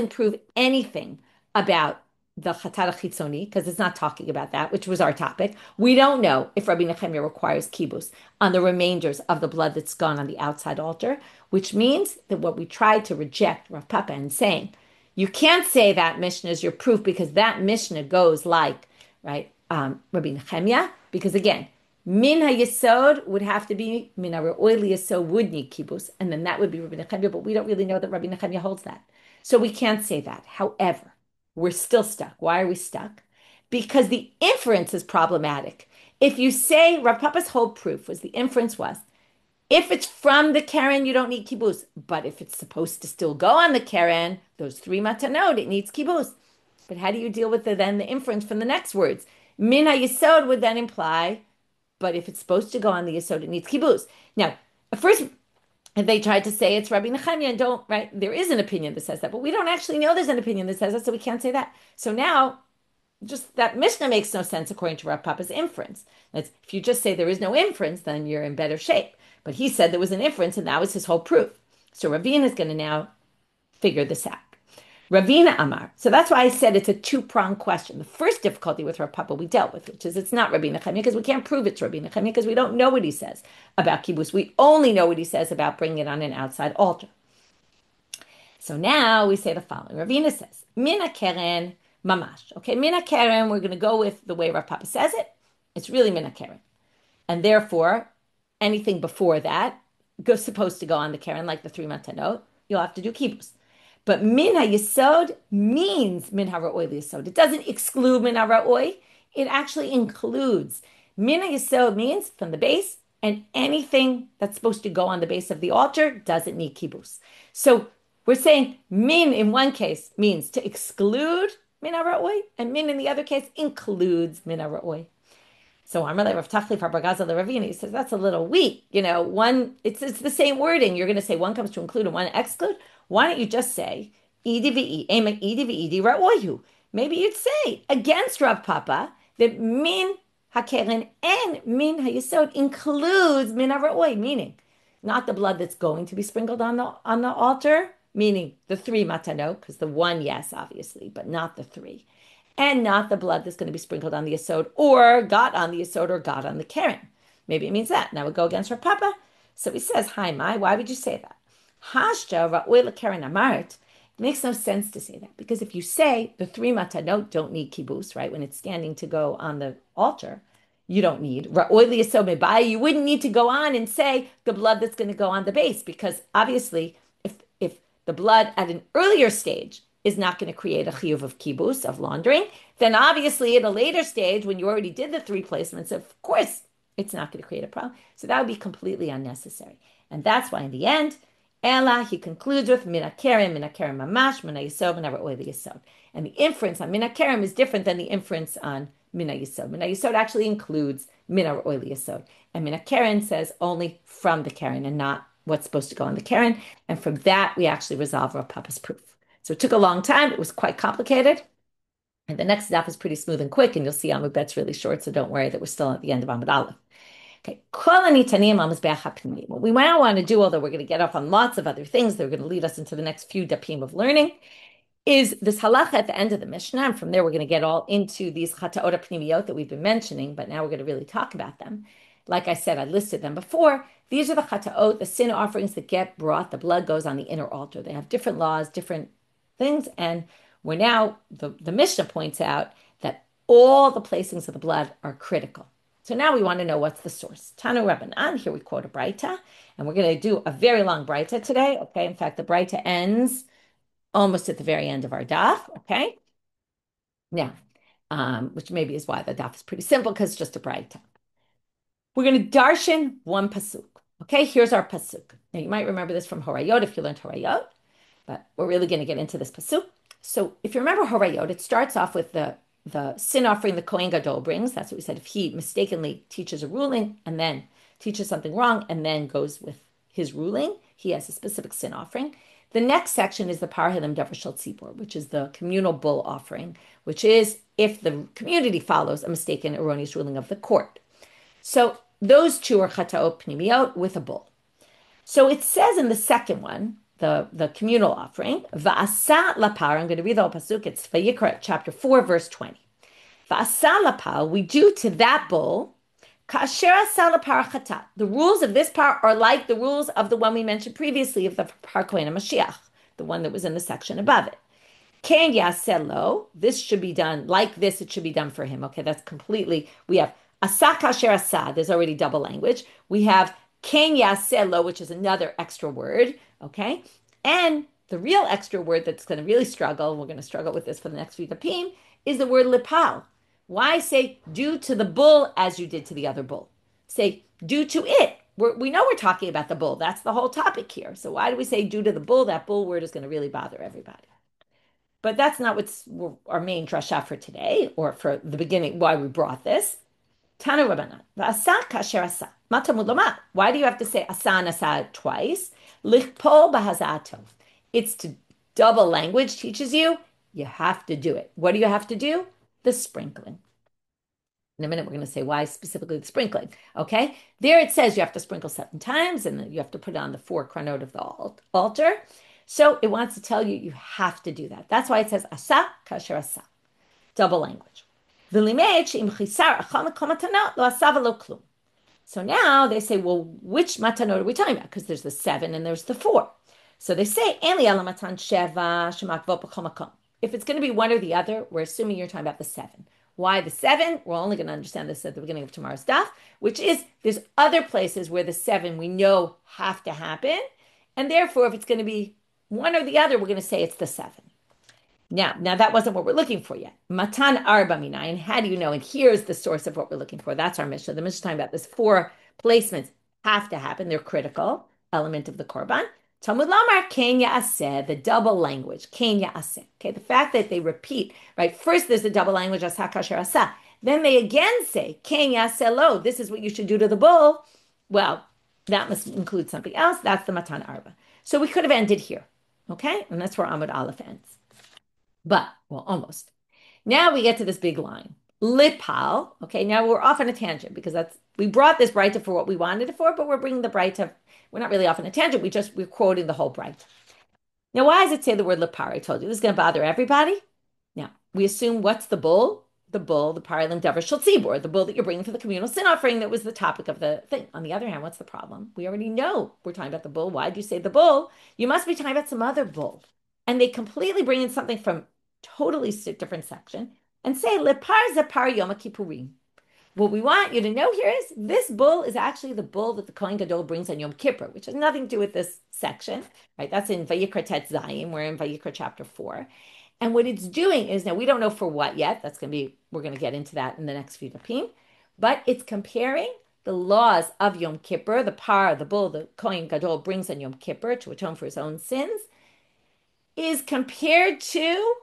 prove anything about the chatat chitzoni, because it's not talking about that, which was our topic. We don't know if Rabbi Nechemia requires kibus on the remainders of the blood that's gone on the outside altar, which means that what we tried to reject Rav Papa and saying, you can't say that Mishna is your proof because that Mishna goes like, right, Rabbi Nechemia, because again, min ha-yesod would have to be, min ha-re'oi li-yesod would need kibus, and then that would be Rabbi Nechemia, but we don't really know that Rabbi Nechemia holds that. So we can't say that. However, we're still stuck. Why are we stuck? Because the inference is problematic. If you say Rav Papa's whole proof was the inference was, if it's from the keren, you don't need kibus. But if it's supposed to still go on the keren, those three matanot, it needs kibus. But how do you deal with the inference from the next words? Min ha-yesod would then imply, but if it's supposed to go on the yesod, it needs kibus. Now, first, they tried to say it's Rabbi Nechemia and right? There is an opinion that says that, but we don't actually know there's an opinion that says that, so we can't say that. So now, just that Mishnah makes no sense according to Rav Papa's inference. If you just say there is no inference, then you're in better shape. But he said there was an inference, and that was his whole proof. So Ravina is going to now figure this out. Ravina Amar. So that's why I said it's a two-pronged question. The first difficulty with Rav Papa we dealt with, which is it's not Rabbi Nechemia, because we can't prove it's Rabbi Nechemia, because we don't know what he says about kibus. We only know what he says about bringing it on an outside altar. So now we say the following. Ravina says, Mina keren mamash. Okay, Mina keren, we're going to go with the way Rav Papa says it. It's really Mina keren. And therefore, anything before that supposed to go on the keren, like the three matanot, you'll have to do kibus. But min ha-yesod means min ha-ra'oi li-yesod. It doesn't exclude min ha-ra'oi. It actually includes. Min ha-yesod means from the base, and anything that's supposed to go on the base of the altar doesn't need kibus. So we're saying min in one case means to exclude min ha-ra'oi, and min in the other case includes min ha-ra'oi. So Amalei Rav Tachli Farber Gaza Ravina, he says that's a little weak. One, it's the same wording. You're going to say one comes to include and one exclude. Why don't you just say Idi v'i emek Idi v'Idi ra'oyu? Maybe you'd say against Rav Papa that min hakeren and min hayesod includes min ha'ra'oy, meaning not the blood that's going to be sprinkled on the altar, meaning the three matanot, because the one, yes, obviously, but not the three, and not the blood that's going to be sprinkled on the yesod, or got on the yesod, or got on the keren. Maybe it means that. Now we go against Rav Papa. So he says, "Hi, Mai, why would you say that? Hashta ra'oy lekeren amart." It makes no sense to say that, because if you say the three matanot don't need kibus, right, when it's standing to go on the altar, you don't need ra'oy liyasod mebai. You wouldn't need to go on and say the blood that's going to go on the base, because obviously, if the blood at an earlier stage is not going to create a chiyuv of kibus, of laundering, then obviously at a later stage, when you already did the three placements, of course, it's not going to create a problem. So that would be completely unnecessary. And that's why in the end, Ella, he concludes with minakerem mamash, mina yisod, mina ra'oy liyasod. And the inference on minakerem is different than the inference on mina yisod. Mina yisod actually includes mina ra'oy liyasod. And minakerem says only from the keren and not what's supposed to go on the keren. And from that, we actually resolve Rav Papa's proof. So it took a long time. It was quite complicated. And the next daf is pretty smooth and quick. And you'll see Amud Bet's really short. So don't worry that we're still at the end of Amud Aleph. Okay. What we might want to do, although we're going to get off on lots of other things that are going to lead us into the next few dapim of learning, is this halacha at the end of the Mishnah. And from there, we're going to get all into these chataot pnimiyot that we've been mentioning, but now we're going to really talk about them. Like I said, I listed them before. These are the chataot, the sin offerings that get brought. The blood goes on the inner altar. They have different laws, different things. And we're now, the Mishnah points out that all the placings of the blood are critical. So now we want to know what's the source. Tanu Rabbanan, here we quote a Braita, and we're going to do a very long Braita today, okay? In fact, the Braita ends almost at the very end of our daf, okay? Now, which maybe is why the daf is pretty simple, because it's just a Braita. We're going to darshan one pasuk, okay? Here's our pasuk. Now, you might remember this from Horayot if you learned Horayot, but we're really going to get into this pasuk. So if you remember Horayot, it starts off with the sin offering the Kohen Gadol brings. That's what we said. If he mistakenly teaches a ruling and then teaches something wrong and then goes with his ruling, he has a specific sin offering. The next section is the Parhilim Davar Shel Tzibor, which is the communal bull offering, which is if the community follows a mistaken, erroneous ruling of the court. So those two are chataot pnimiyot with a bull. So it says in the second one, the communal offering, Va'asa lapar, I'm going to read the whole pasuk, it's Vayikra, chapter 4, verse 20. Va'asa lapar, we do to that bull, Ka'asher asa lapar chatat. The rules of this part are like the rules of the one we mentioned previously of the Par Kohen Mashiach, the one that was in the section above it. Ken yaselo, this should be done, like this, it should be done for him. Okay, that's completely, we have asa ka'asher asa, there's already double language. We have Ken yaselo, which is another extra word, okay? And the real extra word that's going to really struggle, we're going to struggle with this for the next few dapim, is the word lipal. Why say do to the bull as you did to the other bull? Say do to it. We know we're talking about the bull. That's the whole topic here. So why do we say do to the bull? That bull word is going to really bother everybody. But that's not what's our main drasha for today, or for the beginning, why we brought this. Tanu Rabbanan, v'asa kasher asa. Matamud loma. Why do you have to say asa and asa twice? Lichpol b'hazatov. It's to double language teaches you have to do it. What do you have to do? The sprinkling. In a minute, we're going to say why specifically the sprinkling. Okay? There it says you have to sprinkle 7 times, and then you have to put on the 4 kranot of the altar. So it wants to tell you you have to do that. That's why it says asa kasher asa. Double language. So now they say, well, which matanot are we talking about? Because there's the 7 and there's the 4. So they say, if it's going to be one or the other, we're assuming you're talking about the 7. Why the 7? We're only going to understand this at the beginning of tomorrow's daf, which is there's other places where the 7 we know have to happen. And therefore, if it's going to be one or the other, we're going to say it's the 7. Now that wasn't what we're looking for yet. Matan arba minayin. How do you know? And here's the source of what we're looking for. That's our Mishnah. The Mishnah is talking about this 4 placements have to happen. They're critical element of the korban. Talmud lamar ken ya'aseh, the double language. Ken ya'aseh. Okay, the fact that they repeat, right? First, there's the double language asa kasher asa. Then they again say, Ken yaselo, this is what you should do to the bull. Well, that must include something else. That's the Matan Arba. So we could have ended here. Okay? And that's where Amud Aleph ends. But, well, almost. Now we get to this big line. Lipal. Okay, now we're off on a tangent because we brought this Breita for what we wanted it for, but we're bringing the Breita. We're not really off on a tangent. We're quoting the whole Breita. Now, why does it say the word lipar? I told you this is going to bother everybody. Now, we assume what's the bull? The bull, the paralim davar shel tzibur, the bull that you're bringing for the communal sin offering that was the topic of the thing. On the other hand, what's the problem? We already know we're talking about the bull. Why do you say the bull? You must be talking about some other bull. And they completely bring in something from totally different section and say lipar zapar yom kippurim. What we want you to know here is this bull is actually the bull that the Kohen Gadol brings on Yom Kippur, which has nothing to do with this section, right? That's in Vayikra Tet Zayim. We're in Vayikra chapter 4. And what it's doing is, now we don't know for what yet. We're going to get into that in the next few dapim. But it's comparing the laws of Yom Kippur, the bull the Kohen Gadol brings on Yom Kippur to atone for his own sins, is compared to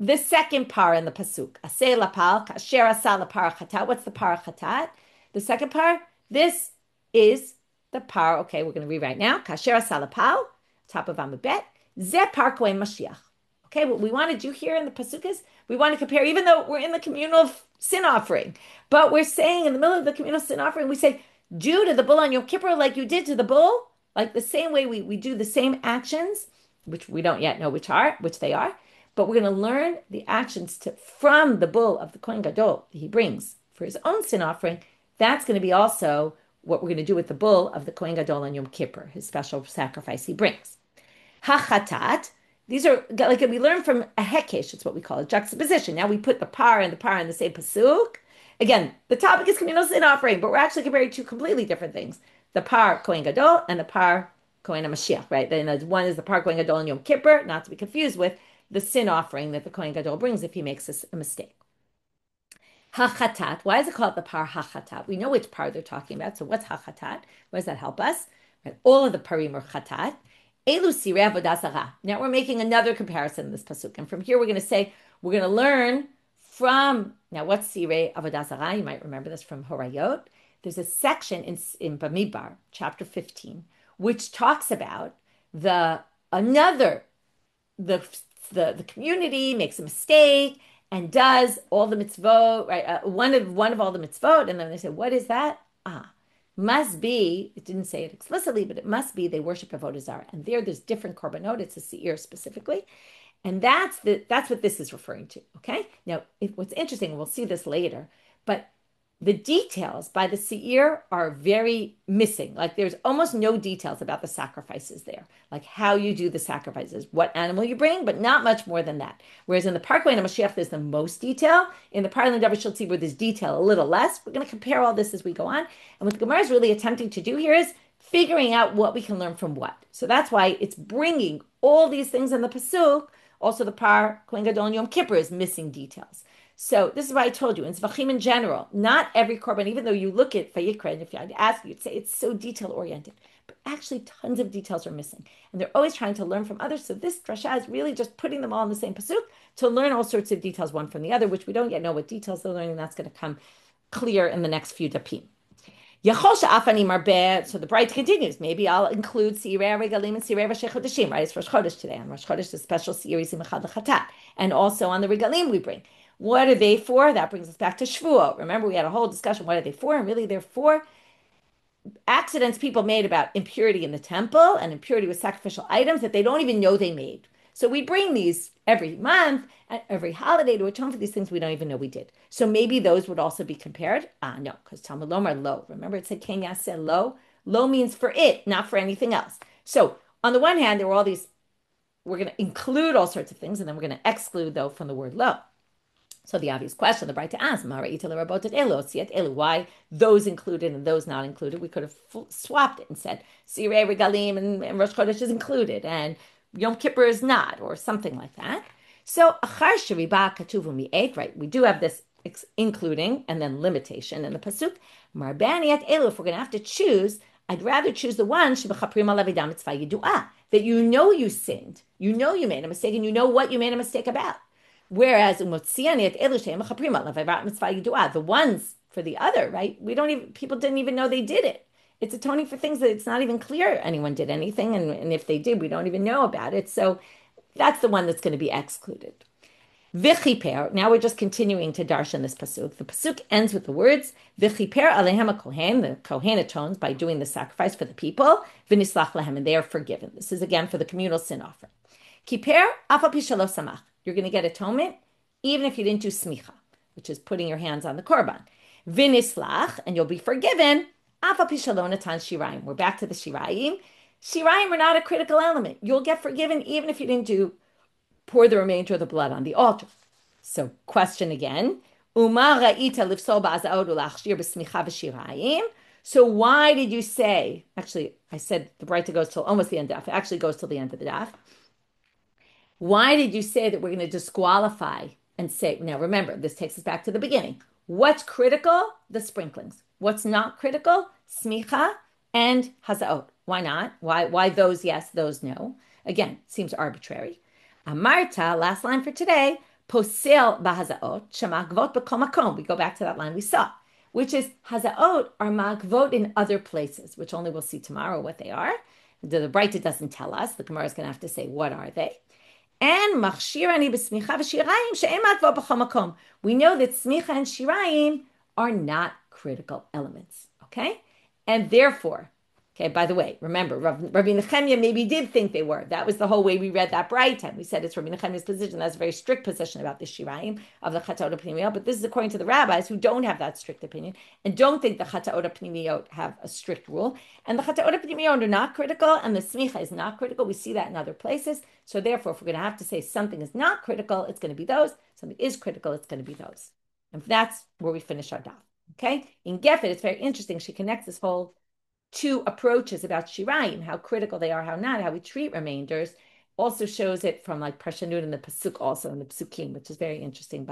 the second par in the pasuk. Aseh lapal, kasher asa lapar chatat. What's the par chatat? The second par. This is the par. Okay, we're going to read right now. Kasher asa lapal, top of Amud Bet. Ze par kohen Mashiach. Okay, what we want to do here in the pasuk is we want to compare, even though we're in the communal sin offering, but we're saying in the middle of the communal sin offering, we say, do to the bull on Yom Kippur like you did to the bull, like the same way we do the same actions, which we don't yet know which they are. But we're going to learn the actions from the bull of the Kohen Gadol that he brings for his own sin offering. That's going to be also what we're going to do with the bull of the Kohen Gadol on Yom Kippur, his special sacrifice he brings. Ha-chatat. These are, like we learn from a hekesh, it's what we call a juxtaposition. Now we put the par and the par in the same pasuk. Again, the topic is communal sin offering, but we're actually comparing two completely different things. The par Kohen Gadol and the par Kohen HaMashiach, right? Then one is the par Kohen Gadol on Yom Kippur, not to be confused with the sin offering that the Kohen Gadol brings if he makes a mistake. Ha-chatat. Why is it called the par ha-chatat? We know which par they're talking about. So what's ha-chatat? What does that help us? Right? All of the parim are chatat. Elu sirei avodah zarah. Now we're making another comparison in this pasuk. And from here we're going to learn from, now what's sirei avodah zarah? You might remember this from Horayot. There's a section in Bamidbar, chapter 15, which talks about the community makes a mistake and does all the mitzvot, right? One of all the mitzvot, and then they say, what is that? Must be, it didn't say it explicitly, but it must be they worship avodah zarah. And there's different korbanot, it's a seir specifically. And that's what this is referring to, okay? Now, what's interesting, we'll see this later, but the details by the seir are very missing. Like there's almost no details about the sacrifices there, like how you do the sacrifices, what animal you bring, but not much more than that. Whereas in the Parkway and Mashiach, there's the most detail. In the Parlin Davar Shel Tzibur, there's detail a little less. We're going to compare all this as we go on. And what the Gemara is really attempting to do here is figuring out what we can learn from what. So that's why it's bringing all these things in the Pasuk. Also, the Par Kohen Gadol and Yom Kippur is missing details. So this is why I told you, in Zevachim in general, not every korban, even though you look at Vayikra, and if I'd ask you, you'd say it's so detail-oriented. But actually, tons of details are missing. And they're always trying to learn from others. So this drasha is really just putting them all in the same pasuk to learn all sorts of details one from the other, which we don't yet know what details they're learning. That's going to come clear in the next few dapim. So the Bright continues. Maybe I'll include Sirei Regalim and Sirei Rosh Chodeshim, right? It's Rosh Chodesh today. On Rosh Chodesh, the special series in Mechad L'Chatat. And also on the Regalim we bring. What are they for? That brings us back to Shavuot. Remember, we had a whole discussion. What are they for? And really, they're for accidents people made about impurity in the temple and impurity with sacrificial items that they don't even know they made. So we bring these every month and every holiday to atone for these things we don't even know we did. So maybe those would also be compared. No, because Talmud Lomar lo. Remember, it said Ken Yaseh lo. Lo means for it, not for anything else. So on the one hand, there were all these. We're going to include all sorts of things, and then we're going to exclude though from the word lo. So the obvious question, the Bright to ask, why those included and those not included? We could have swapped it and said, Sirei Regalim and Rosh Chodesh is included, and Yom Kippur is not, or something like that. So, right, we do have this including and then limitation in the Pasuk. If we're going to have to choose, I'd rather choose the one that you know you sinned, you know you made a mistake, and you know what you made a mistake about. Whereas the ones for the other, right? We don't even people didn't even know they did it. It's atoning for things that it's not even clear anyone did anything, and if they did, we don't even know about it. So that's the one that's going to be excluded. V'chiper. Now we're just continuing to darshan this pasuk. The pasuk ends with the words V'chiper alehem kohen. The kohen atones by doing the sacrifice for the people. V'nislach lehem, and they are forgiven. This is again for the communal sin offering. Kiper afal pi shelo samach. You're going to get atonement even if you didn't do smicha, which is putting your hands on the korban. V'nislach, and you'll be forgiven. Afal pi shelo natan shirayim. We're back to the shirayim. Shirayim are not a critical element. You'll get forgiven even if you didn't pour the remainder of the blood on the altar. So, question again. So why did you say, actually, I said the Braita goes till almost the end of the daf. It actually goes till the end of the daf. Why did you say that we're going to disqualify and say, now remember, this takes us back to the beginning. What's critical? The sprinklings. What's not critical? Smicha and hazaot. Why not? Why those yes, those no? Again, seems arbitrary. Amarta, last line for today, posel bahazaot, shemagvot b'kol makom. We go back to that line we saw, which is hazaot are magvot in other places, which only we'll see tomorrow what they are. The Braita doesn't tell us. The Gemara is going to have to say, what are they? And machshirani b'smicha v'shirayim she'en magvot b'kol makom. We know that smicha and shirayim are not critical elements, okay? And therefore, okay, by the way, remember, Rabbi Nechemia maybe did think they were. That was the whole way we read that Braita. We said it's Rabbi Nechemia's position. That's a very strict position about the shirayim of the chataot pnimiyot. But this is according to the rabbis who don't have that strict opinion and don't think the chataot pnimiyot have a strict rule. And the chataot pnimiyot are not critical, and the smicha is not critical. We see that in other places. So therefore, if we're going to have to say something is not critical, it's going to be those. Something is critical, it's going to be those. And that's where we finish our daf. Okay? In Gefet, it's very interesting. She connects this whole two approaches about shirayim, how critical they are, how not, how we treat remainders. Also shows it from like Parshanut and the pasuk, also in the pasukim, which is very interesting.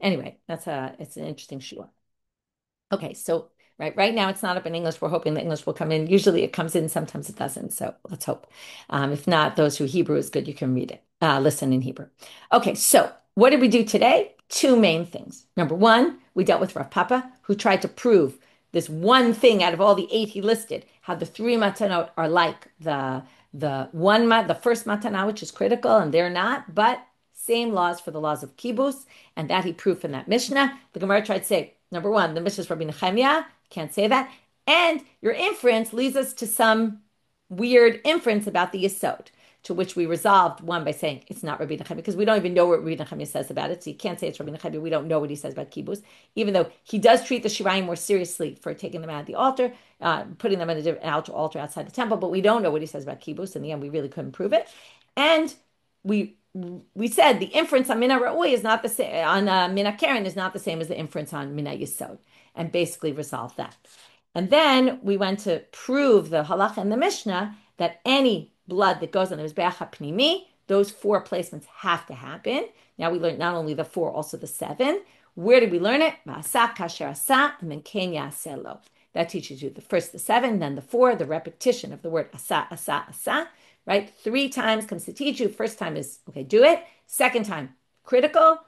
Anyway, it's an interesting shiur. Okay, so right now it's not up in English. We're hoping the English will come in. Usually it comes in, sometimes it doesn't. So let's hope. If not, those who Hebrew is good, you can read it, listen in Hebrew. Okay, so what did we do today? Two main things. Number one, we dealt with Rav Papa, who tried to prove this one thing out of all the 8 he listed, how the 3 matanot are like the first matana, which is critical, and they're not, but same laws for the laws of kibus, and that he proved from that Mishna. The Gemara tried to say, number one, the Mishna is Rabbi Nechemia, can't say that, and your inference leads us to some weird inference about the Yesod, to which we resolved one by saying it's not Rabbi Nechemia, because we don't even know what Rabbi Nechemia says about it. So you can't say it's Rabbi Nechemia. We don't know what he says about kibus, even though he does treat the shirayim more seriously for taking them out of the altar, putting them in an altar outside the temple. But we don't know what he says about kibus. In the end, we really couldn't prove it. And we said the inference on Mina Ra'ui is not the same, on Mina Karen is not the same as the inference on Mina Yisod, and basically resolved that. And then we went to prove the halacha and the Mishnah that any blood that goes on the Mizbeach HaPnimi, those 4 placements have to happen. Now we learned not only the 4, also the 7. Where did we learn it? V'asa kasher asa, and then ken yaseh lo. That teaches you the first the 7, then the 4, the repetition of the word asa, asa, asa, right? 3 times comes to teach you. First time is, okay, do it. Second time, critical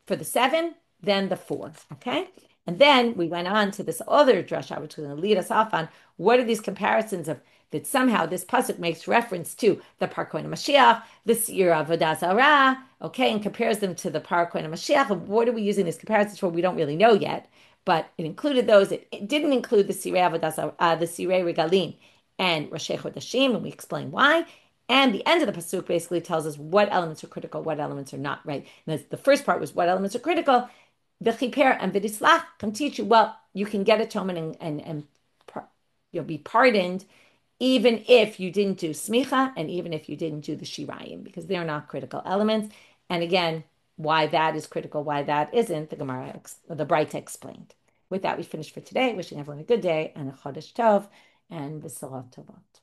for the 7, then the 4, okay? And then we went on to this other drasha, which is going to lead us off on what are these comparisons of that somehow this pasuk makes reference to the Parkoin Mashiach, the Shiur of Azara, okay, and compares them to the Parkoin Mashiach. And what are we using these comparisons for? We don't really know yet, but it included those. It didn't include the Sirei Avodah, the Sirei Regalim and Roshei Chodashim, and we explain why. And the end of the pasuk basically tells us what elements are critical, what elements are not, right? And the first part was what elements are critical. The Chiper and the Dislach can teach you, well, you can get atonement and you'll be pardoned even if you didn't do smicha and even if you didn't do the shirayim, because they're not critical elements. And again, why that is critical, why that isn't, the Gemara, the Braita explained. With that, we finish for today. Wishing everyone a good day and a chodesh tov and b'sorot tovot.